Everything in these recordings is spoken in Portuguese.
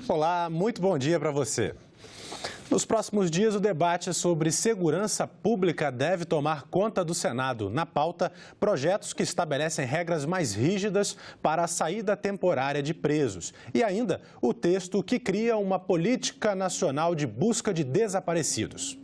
Olá, muito bom dia para você. Nos próximos dias, o debate sobre segurança pública deve tomar conta do Senado. Na pauta, projetos que estabelecem regras mais rígidas para a saída temporária de presos. E ainda, o texto que cria uma política nacional de busca de desaparecidos.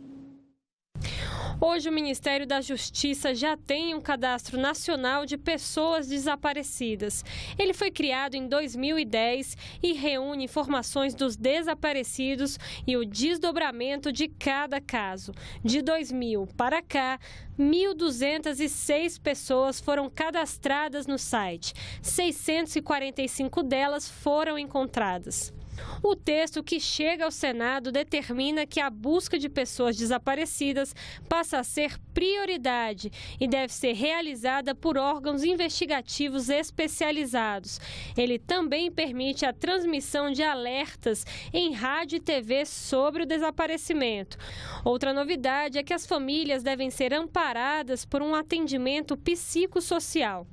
Hoje, o Ministério da Justiça já tem um cadastro nacional de pessoas desaparecidas. Ele foi criado em 2010 e reúne informações dos desaparecidos e o desdobramento de cada caso. De 2000 para cá, 1.206 pessoas foram cadastradas no site. 645 delas foram encontradas. O texto que chega ao Senado determina que a busca de pessoas desaparecidas passa a ser prioridade e deve ser realizada por órgãos investigativos especializados. Ele também permite a transmissão de alertas em rádio e TV sobre o desaparecimento. Outra novidade é que as famílias devem ser amparadas por um atendimento psicossocial.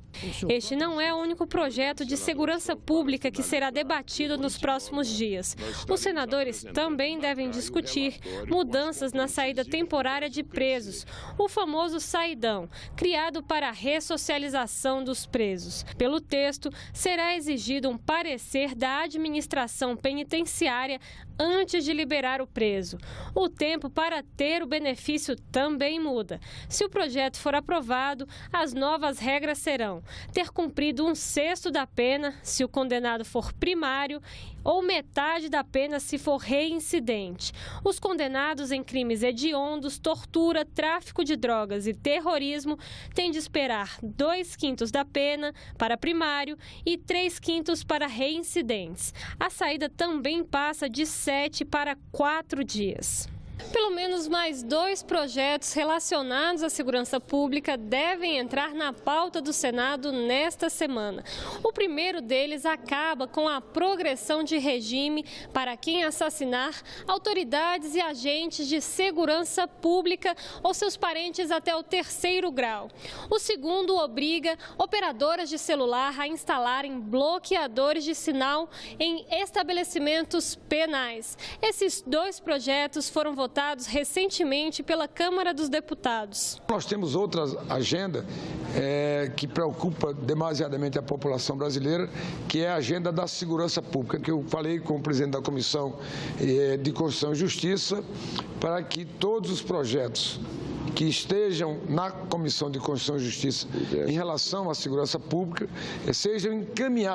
Este não é o único projeto de segurança pública que será debatido nos próximos dias. Os senadores também devem discutir mudanças na saída temporária de presos, o famoso saidão, criado para a ressocialização dos presos. Pelo texto, será exigido um parecer da administração penitenciária antes de liberar o preso. O tempo para ter o benefício também muda. Se o projeto for aprovado, as novas regras serão ter cumprido 1/6 da pena se o condenado for primário ou metade da pena se for reincidente. Os condenados em crimes hediondos, tortura, tráfico de drogas e terrorismo têm de esperar 2/5 da pena para primário e 3/5 para reincidentes. A saída também passa de 7 para 4 dias. Pelo menos mais 2 projetos relacionados à segurança pública devem entrar na pauta do Senado nesta semana. O primeiro deles acaba com a progressão de regime para quem assassinar autoridades e agentes de segurança pública ou seus parentes até o 3º grau. O segundo obriga operadoras de celular a instalarem bloqueadores de sinal em estabelecimentos penais. Esses 2 projetos foram votados recentemente pela Câmara dos Deputados. Nós temos outra agenda que preocupa demasiadamente a população brasileira, que é a agenda da segurança pública, que eu falei com o presidente da Comissão de Constituição e Justiça, para que todos os projetos que estejam na Comissão de Constituição e Justiça em relação à segurança pública sejam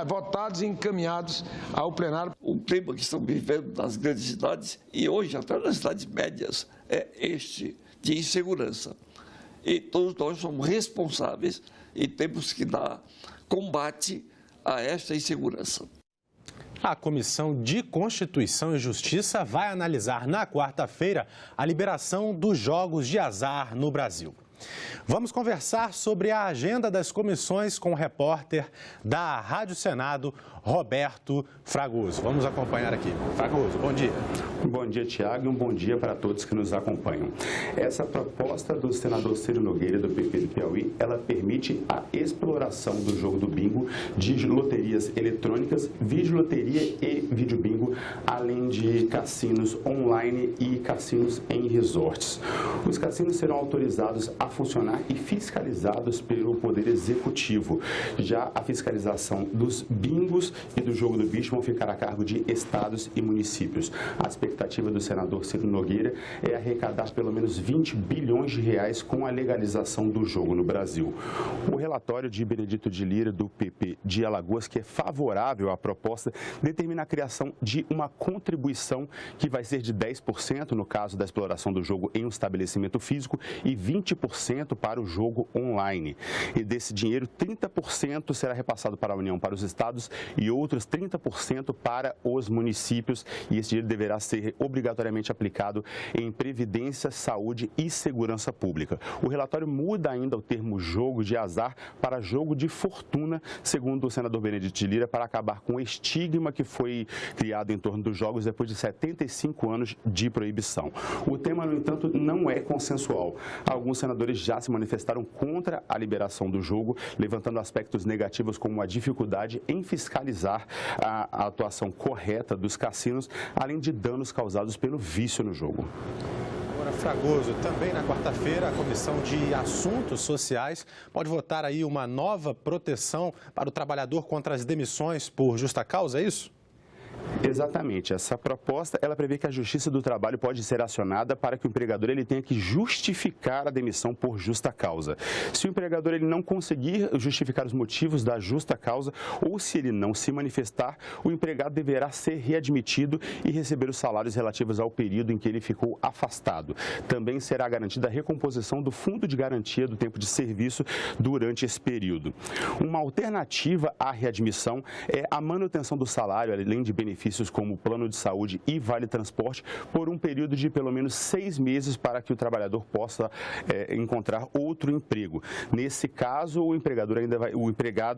votados e encaminhados ao plenário. O clima que estamos vivendo nas grandes cidades e hoje até nas cidades médias é este de insegurança. E todos nós somos responsáveis e temos que dar combate a esta insegurança. A Comissão de Constituição e Justiça vai analisar na quarta-feira a liberação dos jogos de azar no Brasil. Vamos conversar sobre a agenda das comissões com o repórter da Rádio Senado, Roberto Fragoso. Vamos acompanhar aqui. Fragoso, bom dia. Bom dia, Tiago, e um bom dia para todos que nos acompanham. Essa proposta do senador Ciro Nogueira, do PP do Piauí, ela permite a exploração do jogo do bingo, de loterias eletrônicas, videoloteria e videobingo, além de cassinos online e cassinos em resorts. Os cassinos serão autorizados a funcionar e fiscalizados pelo Poder Executivo. Já a fiscalização dos bingos e do jogo do bicho vão ficar a cargo de estados e municípios. A expectativa do senador Ciro Nogueira é arrecadar pelo menos 20 bilhões de reais com a legalização do jogo no Brasil. O relatório de Benedito de Lira, do PP de Alagoas, que é favorável à proposta, determina a criação de uma contribuição que vai ser de 10% no caso da exploração do jogo em um estabelecimento físico e 20% para o jogo online. E desse dinheiro, 30% será repassado para a União, para os estados, e outros 30% para os municípios. E esse dinheiro deverá ser obrigatoriamente aplicado em previdência, saúde e segurança pública. O relatório muda ainda o termo jogo de azar para jogo de fortuna, segundo o senador Benedito de Lira, para acabar com o estigma que foi criado em torno dos jogos depois de 75 anos de proibição. O tema, no entanto, não é consensual. Alguns senadores já se manifestaram contra a liberação do jogo, levantando aspectos negativos como a dificuldade em fiscalizar fiscalizar a atuação correta dos cassinos, além de danos causados pelo vício no jogo. Agora, Fragoso, também na quarta-feira, a Comissão de Assuntos Sociais pode votar aí uma nova proteção para o trabalhador contra as demissões por justa causa, é isso? Exatamente. Essa proposta, ela prevê que a Justiça do Trabalho pode ser acionada para que o empregador ele tenha que justificar a demissão por justa causa. Se o empregador ele não conseguir justificar os motivos da justa causa ou se ele não se manifestar, o empregado deverá ser readmitido e receber os salários relativos ao período em que ele ficou afastado. Também será garantida a recomposição do fundo de garantia do tempo de serviço durante esse período. Uma alternativa à readmissão é a manutenção do salário, além de benefícios como plano de saúde e vale transporte, por um período de pelo menos 6 meses para que o trabalhador possa encontrar outro emprego. Nesse caso, o empregado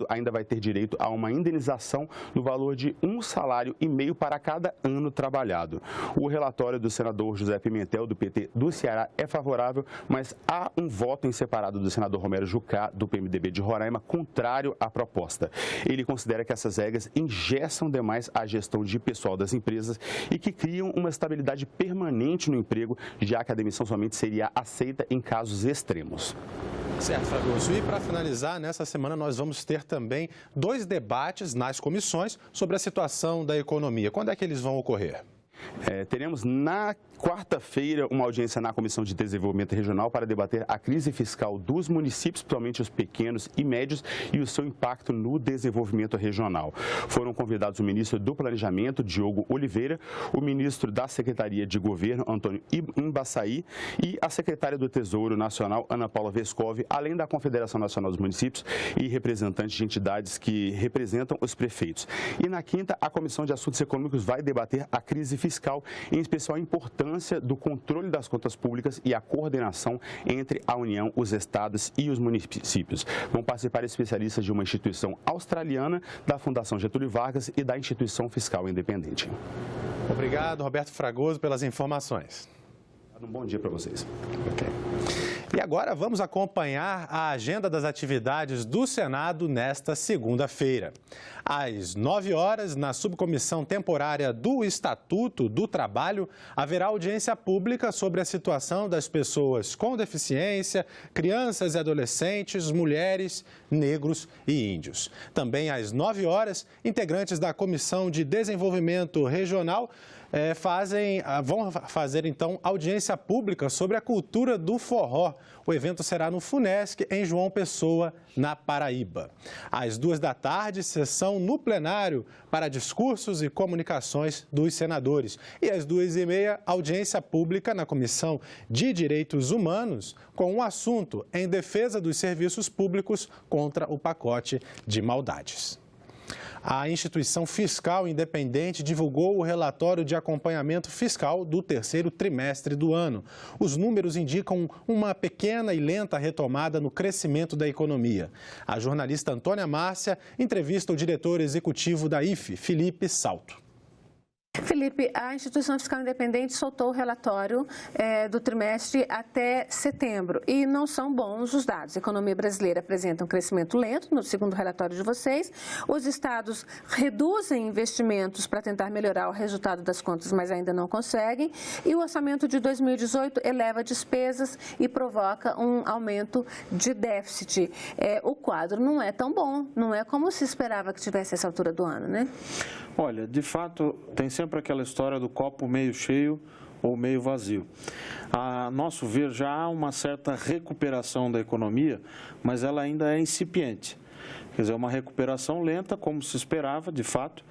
ainda vai ter direito a uma indenização no valor de um salário e meio para cada ano trabalhado. O relatório do senador José Pimentel, do PT do Ceará, é favorável, mas há um voto em separado do senador Romero Jucá, do PMDB de Roraima, contrário à proposta. Ele considera que essas regras engessam demais a gestão de pessoal das empresas e que criam uma estabilidade permanente no emprego, já que a demissão somente seria aceita em casos extremos. Certo, Fragoso. E para finalizar, nessa semana nós vamos ter também 2 debates nas comissões sobre a situação da economia. Quando é que eles vão ocorrer? Teremos na quarta-feira uma audiência na Comissão de Desenvolvimento Regional para debater a crise fiscal dos municípios, principalmente os pequenos e médios, e o seu impacto no desenvolvimento regional. Foram convidados o ministro do Planejamento, Diogo Oliveira, o ministro da Secretaria de Governo, Antônio Imbaçaí, e a secretária do Tesouro Nacional, Ana Paula Vescovi, além da Confederação Nacional dos Municípios e representantes de entidades que representam os prefeitos. E na quinta, a Comissão de Assuntos Econômicos vai debater a crise fiscal, em especial a importância do controle das contas públicas e a coordenação entre a União, os estados e os municípios. Vão participar especialistas de uma instituição australiana, da Fundação Getúlio Vargas e da Instituição Fiscal Independente. Obrigado, Roberto Fragoso, pelas informações. Um bom dia para vocês. Okay. E agora vamos acompanhar a agenda das atividades do Senado nesta segunda-feira. Às 9 horas, na subcomissão temporária do Estatuto do Trabalho, haverá audiência pública sobre a situação das pessoas com deficiência, crianças e adolescentes, mulheres, negros e índios. Também às 9 horas, integrantes da Comissão de Desenvolvimento Regional vão fazer, então, audiência pública sobre a cultura do forró. O evento será no Funesc, em João Pessoa, na Paraíba. Às 2 da tarde, sessão no plenário para discursos e comunicações dos senadores. E às 2h30, audiência pública na Comissão de Direitos Humanos, com um assunto em defesa dos serviços públicos contra o pacote de maldades. A instituição fiscal independente divulgou o relatório de acompanhamento fiscal do 3º trimestre do ano. Os números indicam uma pequena e lenta retomada no crescimento da economia. A jornalista Antônia Márcia entrevista o diretor executivo da IFE, Felipe Salto. Felipe, a instituição fiscal independente soltou o relatório do trimestre até setembro e não são bons os dados. A economia brasileira apresenta um crescimento lento, no segundo relatório de vocês. Os estados reduzem investimentos para tentar melhorar o resultado das contas, mas ainda não conseguem. E o orçamento de 2018 eleva despesas e provoca um aumento de déficit. O quadro não é tão bom, não é como se esperava que tivesse essa altura do ano, né? Olha, de fato, tem sempre aquela história do copo meio cheio ou meio vazio. A nosso ver, já há uma certa recuperação da economia, mas ela ainda é incipiente. Quer dizer, uma recuperação lenta, como se esperava, de fato.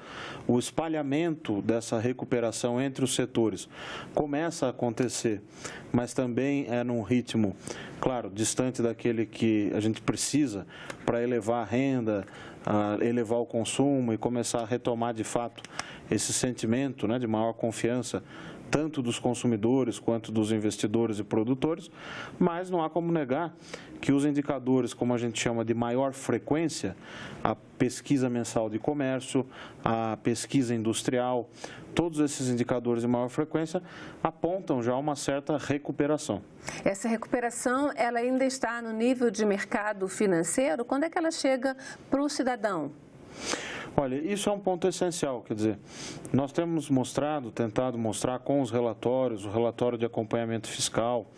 O espalhamento dessa recuperação entre os setores começa a acontecer, mas também é num ritmo, claro, distante daquele que a gente precisa para elevar a renda, elevar o consumo e começar a retomar, de fato, esse sentimento, né, de maior confiança, tanto dos consumidores quanto dos investidores e produtores, mas não há como negar que os indicadores, como a gente chama de maior frequência, a pesquisa mensal de comércio, a pesquisa industrial, todos esses indicadores de maior frequência apontam já uma certa recuperação. Essa recuperação, ela ainda está no nível de mercado financeiro? Quando é que ela chega para o cidadão? Olha, isso é um ponto essencial, quer dizer, nós temos tentado mostrar com os relatórios, o relatório de acompanhamento fiscal,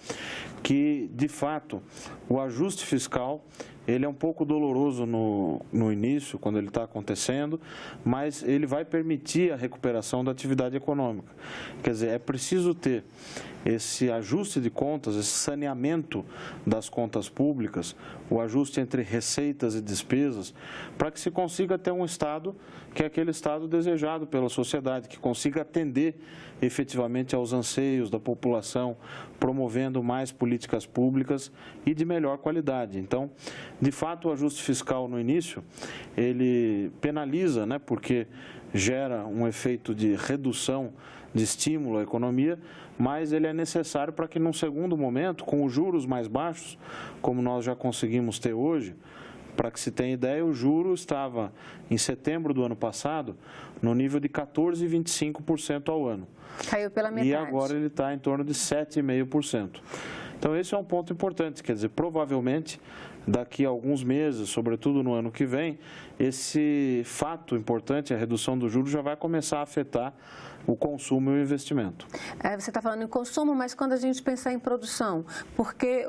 que, de fato, o ajuste fiscal, ele é um pouco doloroso no início, quando ele está acontecendo, mas ele vai permitir a recuperação da atividade econômica. Quer dizer, é preciso ter esse ajuste de contas, esse saneamento das contas públicas, o ajuste entre receitas e despesas, para que se consiga ter um Estado que é aquele Estado desejado pela sociedade, que consiga atender efetivamente aos anseios da população, promovendo mais políticas públicas e de melhor qualidade. Então, de fato, o ajuste fiscal no início, ele penaliza, né, porque gera um efeito de redução de estímulo à economia, mas ele é necessário para que, num segundo momento, com os juros mais baixos, como nós já conseguimos ter hoje, para que se tenha ideia, o juro estava, em setembro do ano passado, no nível de 14,25% ao ano. Caiu pela metade. E agora ele está em torno de 7,5%. Então, esse é um ponto importante, quer dizer, provavelmente, daqui a alguns meses, sobretudo no ano que vem, esse fato importante, a redução do juros, já vai começar a afetar o consumo e o investimento. Você está falando em consumo, mas quando a gente pensar em produção, porque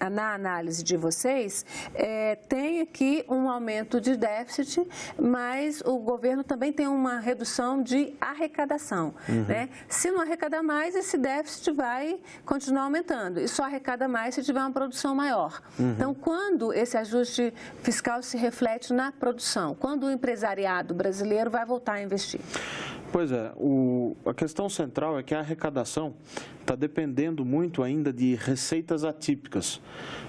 na análise de vocês, tem aqui um aumento de déficit, mas o governo também tem uma redução de arrecadação. Né? Se não arrecadar mais, esse déficit vai continuar aumentando, e só arrecada mais se tiver uma produção maior. Então, quando esse ajuste fiscal se reflete na produção? Quando o empresariado brasileiro vai voltar a investir? Pois é, a questão central é que a arrecadação está dependendo muito ainda de receitas atípicas,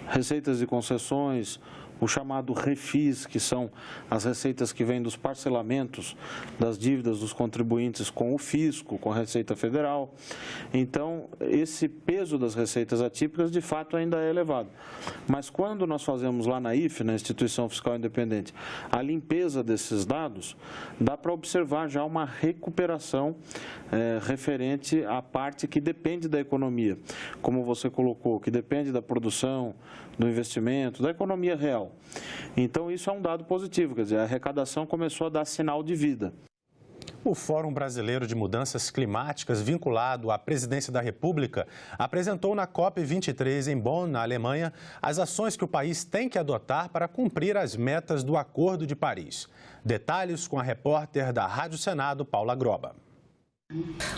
receitas de concessões, o chamado refis, que são as receitas que vêm dos parcelamentos das dívidas dos contribuintes com o fisco, com a Receita Federal. Então, esse peso das receitas atípicas, de fato, ainda é elevado. Mas quando nós fazemos lá na IFE, na Instituição Fiscal Independente, a limpeza desses dados, dá para observar já uma recuperação referente à parte que depende da economia, como você colocou, que depende da produção, do investimento, da economia real. Então, isso é um dado positivo, quer dizer, a arrecadação começou a dar sinal de vida. O Fórum Brasileiro de Mudanças Climáticas, vinculado à Presidência da República, apresentou na COP23 em Bonn, na Alemanha, as ações que o país tem que adotar para cumprir as metas do Acordo de Paris. Detalhes com a repórter da Rádio Senado, Paula Groba.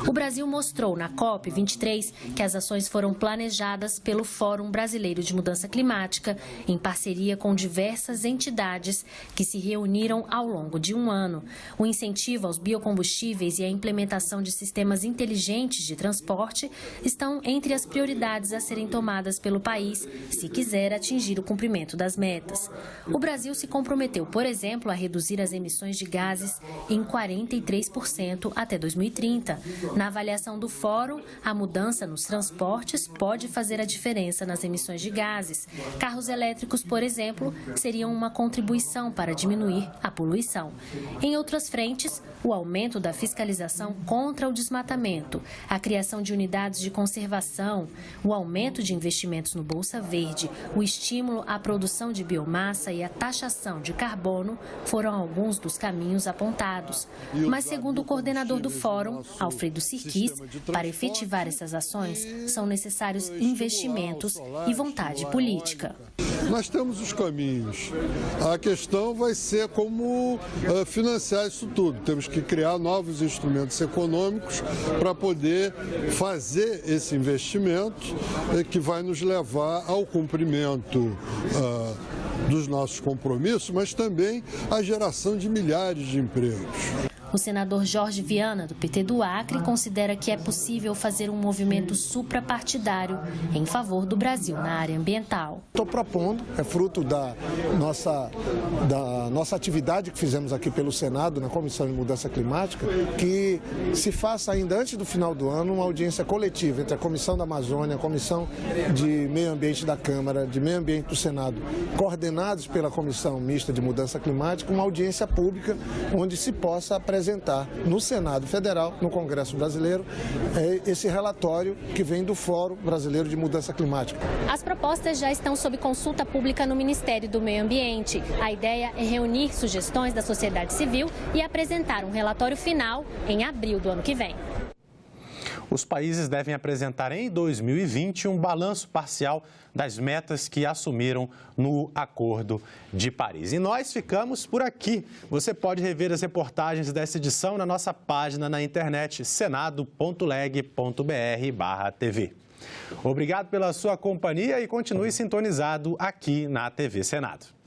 O Brasil mostrou na COP23 que as ações foram planejadas pelo Fórum Brasileiro de Mudança Climática, em parceria com diversas entidades que se reuniram ao longo de um ano. O incentivo aos biocombustíveis e a implementação de sistemas inteligentes de transporte estão entre as prioridades a serem tomadas pelo país, se quiser atingir o cumprimento das metas. O Brasil se comprometeu, por exemplo, a reduzir as emissões de gases em 43% até 2030. Na avaliação do Fórum, a mudança nos transportes pode fazer a diferença nas emissões de gases. Carros elétricos, por exemplo, seriam uma contribuição para diminuir a poluição. Em outras frentes, o aumento da fiscalização contra o desmatamento, a criação de unidades de conservação, o aumento de investimentos no Bolsa Verde, o estímulo à produção de biomassa e a taxação de carbono foram alguns dos caminhos apontados. Mas, segundo o coordenador do Fórum, Alfredo Sirquis, para efetivar essas ações, são necessários investimentos e vontade política. Nós temos os caminhos. A questão vai ser como financiar isso tudo. Temos que criar novos instrumentos econômicos para poder fazer esse investimento que vai nos levar ao cumprimento dos nossos compromissos, mas também à geração de milhares de empregos. O senador Jorge Viana, do PT do Acre, considera que é possível fazer um movimento suprapartidário em favor do Brasil na área ambiental. Estou propondo, é fruto da nossa atividade que fizemos aqui pelo Senado, na Comissão de Mudança Climática, que se faça ainda antes do final do ano uma audiência coletiva entre a Comissão da Amazônia, a Comissão de Meio Ambiente da Câmara, de Meio Ambiente do Senado, coordenados pela Comissão Mista de Mudança Climática, uma audiência pública onde se possa apresentar apresentar no Senado Federal, no Congresso Brasileiro, esse relatório que vem do Fórum Brasileiro de Mudança Climática. As propostas já estão sob consulta pública no Ministério do Meio Ambiente. A ideia é reunir sugestões da sociedade civil e apresentar um relatório final em abril do ano que vem. Os países devem apresentar em 2020 um balanço parcial das metas que assumiram no Acordo de Paris. E nós ficamos por aqui. Você pode rever as reportagens dessa edição na nossa página na internet senado.leg.br/TV. Obrigado pela sua companhia e continue sintonizado aqui na TV Senado.